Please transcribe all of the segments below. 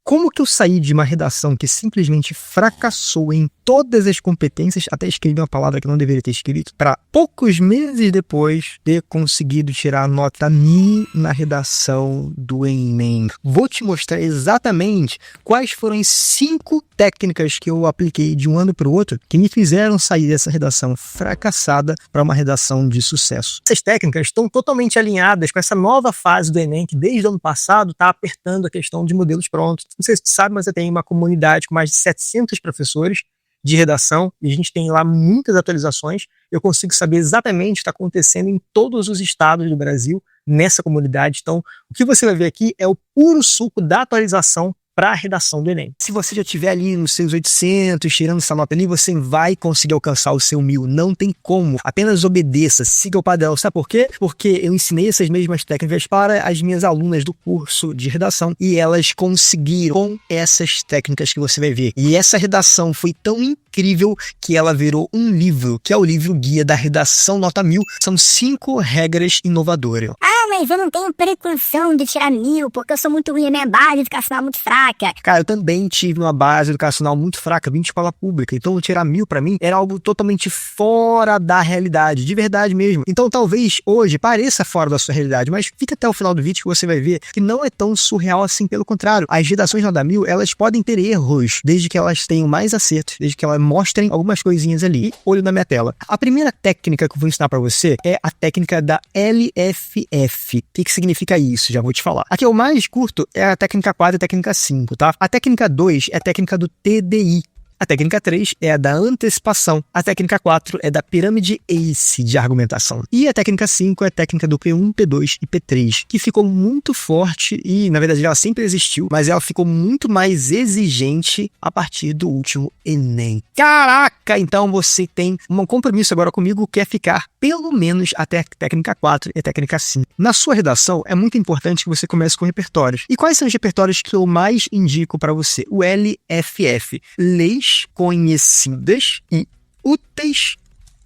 Como que eu saí de uma redação que simplesmente fracassou em todas as competências, até escrevi uma palavra que não deveria ter escrito, para poucos meses depois ter conseguido tirar a nota 1000 na redação do Enem? Vou te mostrar exatamente quais foram as 5 técnicas que eu apliquei de um ano para o outro que me fizeram sair dessa redação fracassada para uma redação de sucesso. Essas técnicas estão totalmente alinhadas com essa nova fase do Enem que desde o ano passado está apertando a questão de modelos prontos. Não sei se você sabe, mas eu tenho uma comunidade com mais de 700 professores de redação e a gente tem lá muitas atualizações. Eu consigo saber exatamente o que está acontecendo em todos os estados do Brasil nessa comunidade. Então, o que você vai ver aqui é o puro suco da atualização para a redação do Enem. Se você já estiver ali nos seus 800, tirando essa nota ali, você vai conseguir alcançar o seu 1000. Não tem como. Apenas obedeça, siga o padrão. Sabe por quê? Porque eu ensinei essas mesmas técnicas para as minhas alunas do curso de redação e elas conseguiram com essas técnicas que você vai ver. E essa redação foi tão incrível que ela virou um livro, que é o livro Guia da Redação Nota 1000. São 5 regras inovadoras. Mas eu não tenho precaução de tirar 1000, porque eu sou muito ruim, a minha base educacional é muito fraca. Cara, eu também tive uma base educacional muito fraca, vim de escola pública, então tirar 1000 pra mim era algo totalmente fora da realidade, de verdade mesmo. Então talvez hoje pareça fora da sua realidade, mas fica até o final do vídeo que você vai ver que não é tão surreal assim, pelo contrário. As redações nota 1000, elas podem ter erros, desde que elas tenham mais acertos, desde que elas mostrem algumas coisinhas ali. Olho na minha tela. A primeira técnica que eu vou ensinar pra você é a técnica da LFF. O que significa isso? Já vou te falar. Aqui o mais curto é a técnica 4 e a técnica 5, tá? A técnica 2 é a técnica do TDI. A técnica 3 é a da antecipação. A técnica 4 é da pirâmide ACE de argumentação. E a técnica 5 é a técnica do P1, P2 e P3, que ficou muito forte e, na verdade, ela sempre existiu, mas ela ficou muito mais exigente a partir do último Enem. Caraca! Então você tem um compromisso agora comigo, que é ficar pelo menos até a técnica 4 e a técnica 5. Na sua redação, é muito importante que você comece com repertórios. E quais são os repertórios que eu mais indico para você? O LFF. Leis conhecidas e úteis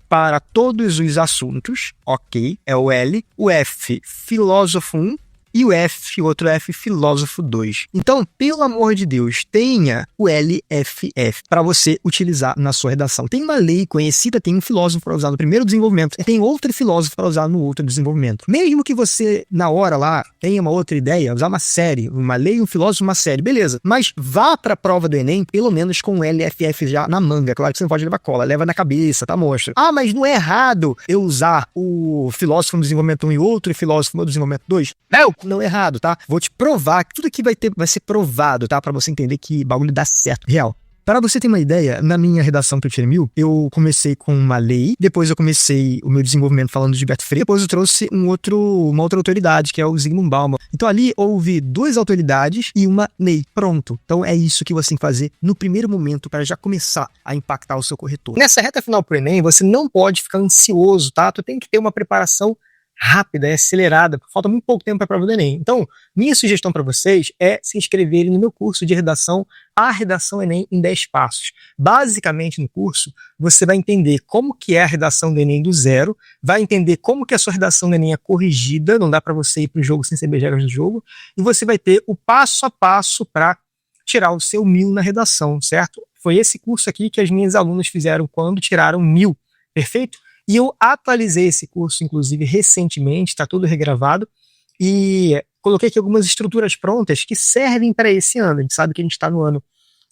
para todos os assuntos, ok, é o L. O F, filósofo 1, e o F, outro F, filósofo 2. Então, pelo amor de Deus, tenha o LFF para você utilizar na sua redação. Tem uma lei conhecida, tem um filósofo para usar no primeiro desenvolvimento, e tem outro filósofo para usar no outro desenvolvimento. Mesmo que você, na hora lá, tenha uma outra ideia, usar uma série, uma lei, um filósofo, uma série, beleza. Mas vá para a prova do Enem, pelo menos com o LFF já na manga. Claro que você não pode levar cola, leva na cabeça, tá, mostra. Ah, mas não é errado eu usar o filósofo no desenvolvimento 1 e outro filósofo no desenvolvimento 2? Não é errado, tá? Vou te provar que tudo aqui vai ser provado, tá? Para você entender que bagulho dá certo, real. Para você ter uma ideia, na minha redação que eu tirei 1000, eu comecei com uma lei, depois eu comecei o meu desenvolvimento falando de Beto Freire, depois eu trouxe uma outra autoridade, que é o Zygmunt Bauman. Então ali houve 2 autoridades e uma lei. Pronto. Então é isso que você tem que fazer no primeiro momento para já começar a impactar o seu corretor. Nessa reta final pro Enem, você não pode ficar ansioso, tá? Tu tem que ter uma preparação rápida e acelerada, porque falta muito pouco tempo para a prova do Enem. Então, minha sugestão para vocês é se inscreverem no meu curso de redação, a Redação Enem em 10 passos. Basicamente, no curso, você vai entender como que é a redação do Enem do zero, vai entender como que a sua redação do Enem é corrigida, não dá para você ir para o jogo sem saber as regras do jogo, e você vai ter o passo a passo para tirar o seu 1000 na redação, certo? Foi esse curso aqui que as minhas alunas fizeram quando tiraram 1000, perfeito? E eu atualizei esse curso, inclusive, recentemente, está tudo regravado, e coloquei aqui algumas estruturas prontas que servem para esse ano. A gente sabe que a gente está no ano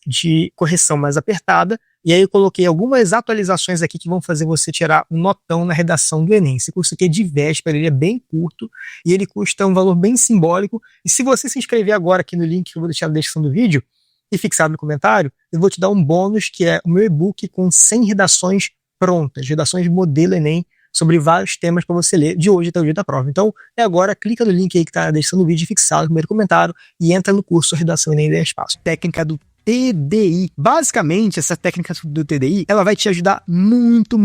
de correção mais apertada, e aí eu coloquei algumas atualizações aqui que vão fazer você tirar um notão na redação do Enem. Esse curso aqui é de véspera, ele é bem curto, e ele custa um valor bem simbólico, e se você se inscrever agora aqui no link que eu vou deixar na descrição do vídeo, e fixado no comentário, eu vou te dar um bônus, que é o meu e-book com 100 redações prontas, redações de modelo Enem, sobre vários temas para você ler de hoje até o dia da prova. Então, agora, clica no link aí que está na descrição do vídeo, fixado no primeiro comentário, e entra no curso Redação Enem 10 Passos. Técnica do TDI. Basicamente, essa técnica do TDI, ela vai te ajudar muito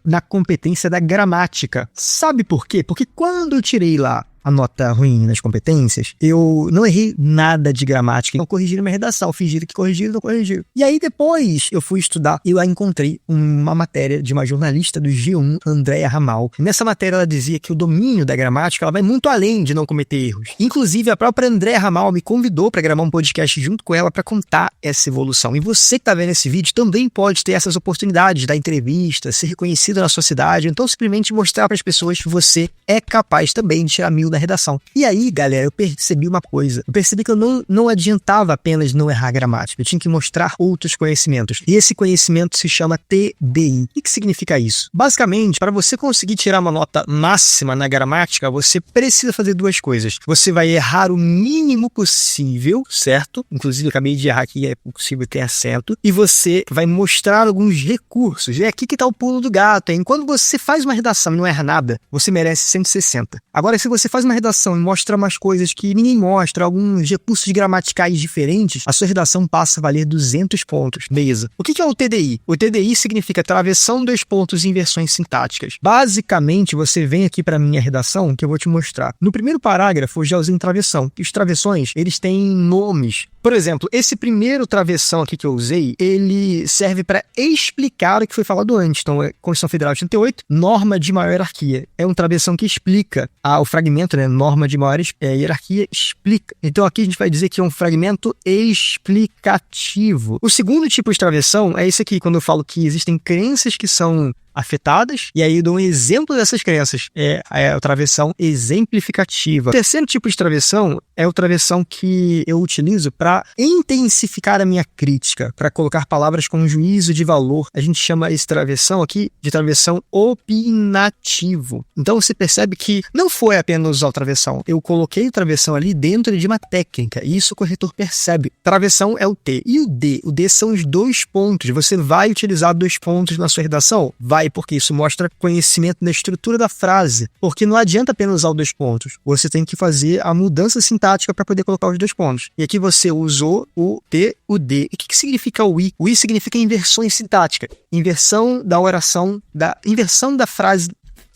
na competência da gramática. Sabe por quê? Porque quando eu tirei lá a nota ruim nas competências, eu não errei nada de gramática, não corrigi na minha redação, fingiram que corrigiram, não corrigiram. E aí depois eu fui estudar e eu encontrei uma matéria de uma jornalista do G1, Andréa Ramal. Nessa matéria ela dizia que o domínio da gramática ela vai muito além de não cometer erros. Inclusive a própria Andréa Ramal me convidou para gravar um podcast junto com ela para contar essa evolução. E você que está vendo esse vídeo também pode ter essas oportunidades da entrevista, ser reconhecido na sua cidade, então simplesmente mostrar para as pessoas que você é capaz também de tirar 1000 na redação. E aí, galera, eu percebi uma coisa. Eu percebi que eu não adiantava apenas não errar gramática. Eu tinha que mostrar outros conhecimentos. E esse conhecimento se chama TDI. O que significa isso? Basicamente, para você conseguir tirar uma nota máxima na gramática, você precisa fazer duas coisas. Você vai errar o mínimo possível, certo? Inclusive, eu acabei de errar aqui, é possível ter acento. E você vai mostrar alguns recursos. É aqui que está o pulo do gato, hein? Quando você faz uma redação e não erra nada, você merece 160. Agora, se você faz uma redação e mostra umas coisas que ninguém mostra, alguns recursos gramaticais diferentes, a sua redação passa a valer 200 pontos. Beleza. O que é o TDI? O TDI significa travessão, 2 pontos e inversões sintáticas. Basicamente, você vem aqui para a minha redação, que eu vou te mostrar. No primeiro parágrafo, eu já usei travessão. E os travessões, eles têm nomes. Por exemplo, esse primeiro travessão aqui que eu usei, ele serve para explicar o que foi falado antes. Então, é Constituição Federal de 88, norma de maior hierarquia. É um travessão que explica o fragmento, né? Norma de maior hierarquia explica. Então, aqui a gente vai dizer que é um fragmento explicativo. O segundo tipo de travessão é esse aqui, quando eu falo que existem crenças que são afetadas, e aí eu dou um exemplo dessas crenças. É a travessão exemplificativa. O terceiro tipo de travessão é o travessão que eu utilizo para intensificar a minha crítica, para colocar palavras com juízo de valor. A gente chama esse travessão aqui de travessão opinativo. Então você percebe que não foi apenas usar o travessão. Eu coloquei o travessão ali dentro de uma técnica, e isso o corretor percebe. Travessão é o T. E o D? O D são os 2 pontos. Você vai utilizar 2 pontos na sua redação? Vai, porque isso mostra conhecimento da estrutura da frase. Porque não adianta apenas usar os 2 pontos. Você tem que fazer a mudança sintática para poder colocar os 2 pontos. E aqui você usou o T, o D. E o que significa o I? O I significa inversões sintáticas. Inversão da oração, inversão da frase.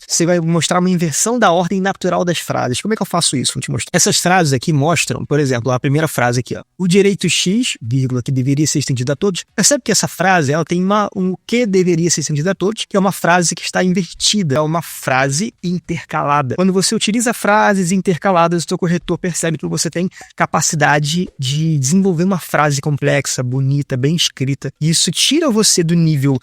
Você vai mostrar uma inversão da ordem natural das frases. Como é que eu faço isso? Vou te mostrar. Essas frases aqui mostram, por exemplo, a primeira frase aqui, ó. O direito X, vírgula, que deveria ser estendido a todos. Percebe que essa frase, ela tem um que deveria ser estendido a todos, que é uma frase que está invertida. É uma frase intercalada. Quando você utiliza frases intercaladas, o seu corretor percebe que você tem capacidade de desenvolver uma frase complexa, bonita, bem escrita. E isso tira você do nível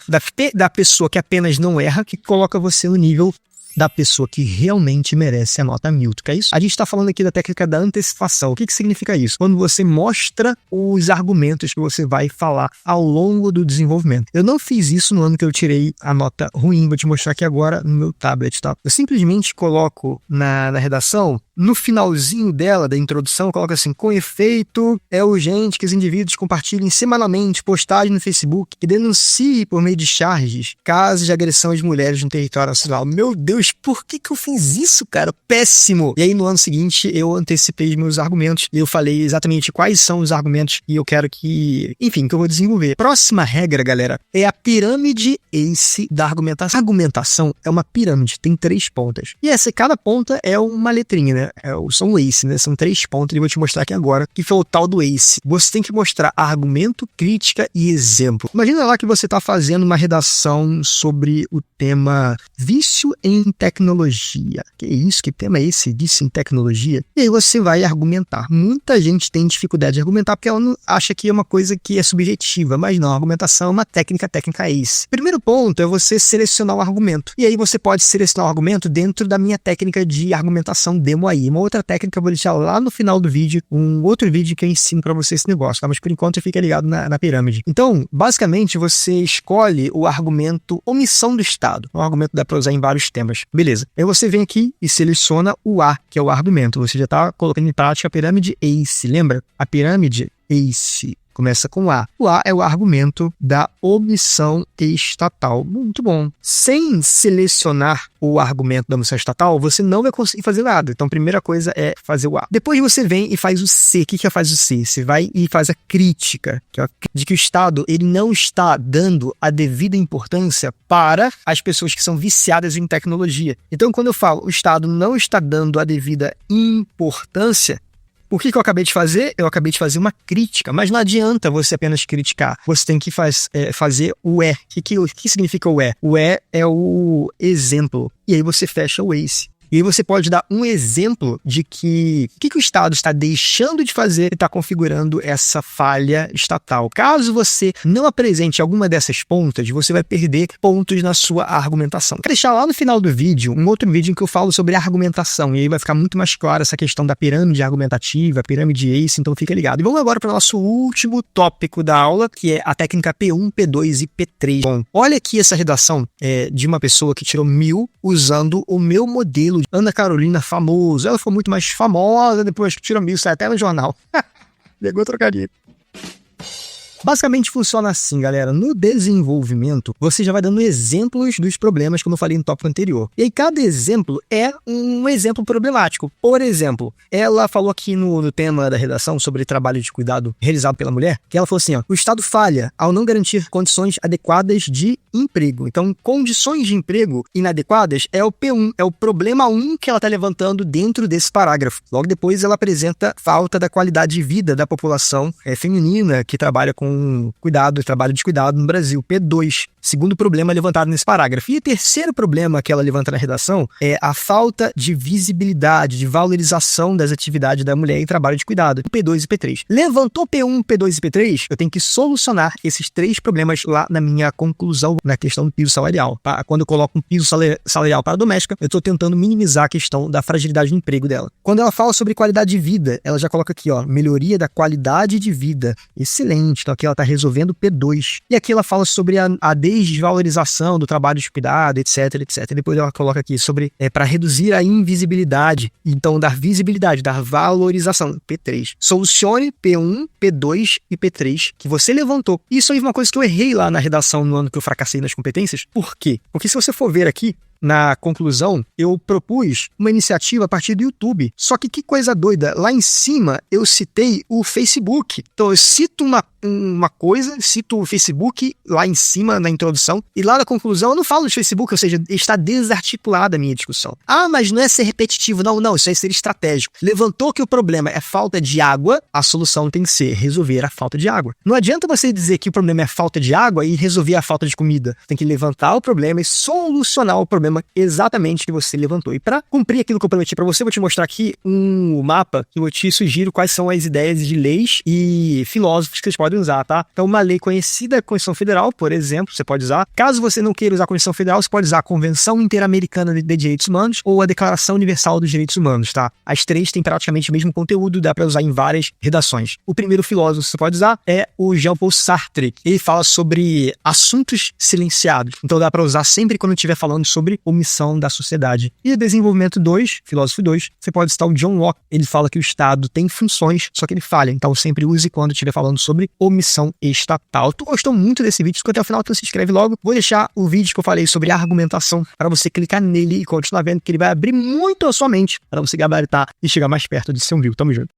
da pessoa que apenas não erra, que coloca você no nível da pessoa que realmente merece a nota 1000, que é isso? A gente está falando aqui da técnica da antecipação. O que significa isso? Quando você mostra os argumentos que você vai falar ao longo do desenvolvimento. Eu não fiz isso no ano que eu tirei a nota ruim, vou te mostrar aqui agora no meu tablet, tá? Eu simplesmente coloco na redação, no finalzinho dela, da introdução, eu coloco assim: com efeito, é urgente que os indivíduos compartilhem semanalmente postagem no Facebook e denunciem por meio de charges casos de agressão às mulheres no território nacional. Meu Deus, por que eu fiz isso, cara? Péssimo! E aí, no ano seguinte, eu antecipei os meus argumentos e eu falei exatamente quais são os argumentos que eu quero que eu vou desenvolver. Próxima regra, galera, é a pirâmide ACE da argumentação. A argumentação é uma pirâmide, tem 3 pontas. E cada ponta é uma letrinha, né? São o ACE, né? São 3 pontos e eu vou te mostrar aqui agora que foi o tal do ACE. Você tem que mostrar argumento, crítica e exemplo. Imagina lá que você está fazendo uma redação sobre o tema vício em tecnologia. Que isso? Que tema é esse? Vício em tecnologia? E aí você vai argumentar. Muita gente tem dificuldade de argumentar porque ela não acha que é uma coisa que é subjetiva, mas não, a argumentação é uma técnica ACE. Primeiro ponto é você selecionar o argumento. E aí você pode selecionar o argumento dentro da minha técnica de argumentação demo aí. Uma outra técnica eu vou deixar lá no final do vídeo, um outro vídeo que eu ensino para você esse negócio, tá? Mas por enquanto fica ligado na pirâmide. Então, basicamente, você escolhe o argumento omissão do Estado. Um argumento dá para usar em vários temas. Beleza. Aí você vem aqui e seleciona o A, que é o argumento. Você já está colocando em prática a pirâmide ACE. Lembra? A pirâmide ACE. Começa com A. O A é o argumento da omissão estatal. Muito bom. Sem selecionar o argumento da omissão estatal, você não vai conseguir fazer nada. Então, a primeira coisa é fazer o A. Depois você vem e faz o C. O que é faz o C? Você vai e faz a crítica, de que o Estado ele não está dando a devida importância para as pessoas que são viciadas em tecnologia. Então, quando eu falo o Estado não está dando a devida importância, o que eu acabei de fazer? Eu acabei de fazer uma crítica, mas não adianta você apenas criticar. Você tem que fazer o E. O que significa o E? O E é o exemplo. E aí você fecha o ACE. E aí você pode dar um exemplo de que o que o Estado está deixando de fazer e está configurando essa falha estatal. Caso você não apresente alguma dessas pontas, você vai perder pontos na sua argumentação. Quero deixar lá no final do vídeo um outro vídeo em que eu falo sobre argumentação. E aí vai ficar muito mais claro essa questão da pirâmide argumentativa, pirâmide ACE, então fica ligado. E vamos agora para o nosso último tópico da aula, que é a técnica P1, P2 e P3. Bom, olha aqui essa redação de uma pessoa que tirou 1000 usando o meu modelo Ana Carolina famoso. Ela foi muito mais famosa depois que tirou 1000, sai até no jornal. Pegou trocadilho. Basicamente funciona assim, galera. No desenvolvimento, você já vai dando exemplos dos problemas, como eu falei no tópico anterior. E aí, cada exemplo é um exemplo problemático. Por exemplo, ela falou aqui no tema da redação sobre trabalho de cuidado realizado pela mulher, que ela falou assim, ó, o Estado falha ao não garantir condições adequadas de emprego. Então, condições de emprego inadequadas é o P1, é o problema 1 que ela está levantando dentro desse parágrafo. Logo depois, ela apresenta falta da qualidade de vida da população feminina que trabalha com trabalho de cuidado no Brasil, P2. Segundo problema levantado nesse parágrafo. E o terceiro problema que ela levanta na redação é a falta de visibilidade, de valorização das atividades da mulher em trabalho de cuidado, P2 e P3. Levantou P1, P2 e P3, eu tenho que solucionar esses três problemas lá na minha conclusão, na questão do piso salarial. Tá? Quando eu coloco um piso salarial para a doméstica, eu estou tentando minimizar a questão da fragilidade do emprego dela. Quando ela fala sobre qualidade de vida, ela já coloca aqui, ó, melhoria da qualidade de vida. Excelente. Então aqui ela está resolvendo P2. E aqui ela fala sobre a desvalorização do trabalho de cuidado, etc, etc. Depois ela coloca aqui sobre para reduzir a invisibilidade. Então, dar visibilidade, dar valorização, P3. Solucione P1, P2 e P3 que você levantou. Isso aí é uma coisa que eu errei lá na redação no ano que eu fracassei nas competências. Por quê? Porque se você for ver aqui, na conclusão, eu propus uma iniciativa a partir do YouTube. Só que coisa doida, lá em cima eu citei o Facebook. Então eu cito uma coisa, cito o Facebook lá em cima na introdução, e lá na conclusão eu não falo de Facebook, ou seja, está desarticulada a minha discussão. Ah, mas não é ser repetitivo. Não, isso é ser estratégico. Levantou que o problema é falta de água, a solução tem que ser resolver a falta de água. Não adianta você dizer que o problema é falta de água e resolver a falta de comida. Tem que levantar o problema e solucionar o problema exatamente que você levantou. E para cumprir aquilo que eu prometi para você, eu vou te mostrar aqui um mapa que eu te sugiro quais são as ideias de leis e filósofos que vocês podem usar, tá? Então, uma lei conhecida, a Constituição Federal, por exemplo, você pode usar. Caso você não queira usar a Constituição Federal, você pode usar a Convenção Interamericana de Direitos Humanos ou a Declaração Universal dos Direitos Humanos, tá? As três têm praticamente o mesmo conteúdo, dá para usar em várias redações. O primeiro filósofo que você pode usar é o Jean-Paul Sartre. Ele fala sobre assuntos silenciados. Então, dá para usar sempre quando estiver falando sobre omissão da sociedade. E o desenvolvimento 2, filósofo 2, você pode citar o John Locke. Ele fala que o Estado tem funções, só que ele falha. Então, sempre use quando estiver falando sobre omissão estatal. Tu gostou muito desse vídeo? Ficou até o final, então se inscreve logo. Vou deixar o vídeo que eu falei sobre argumentação para você clicar nele e continuar vendo, que ele vai abrir muito a sua mente para você gabaritar e chegar mais perto de ser um viu. Tamo junto.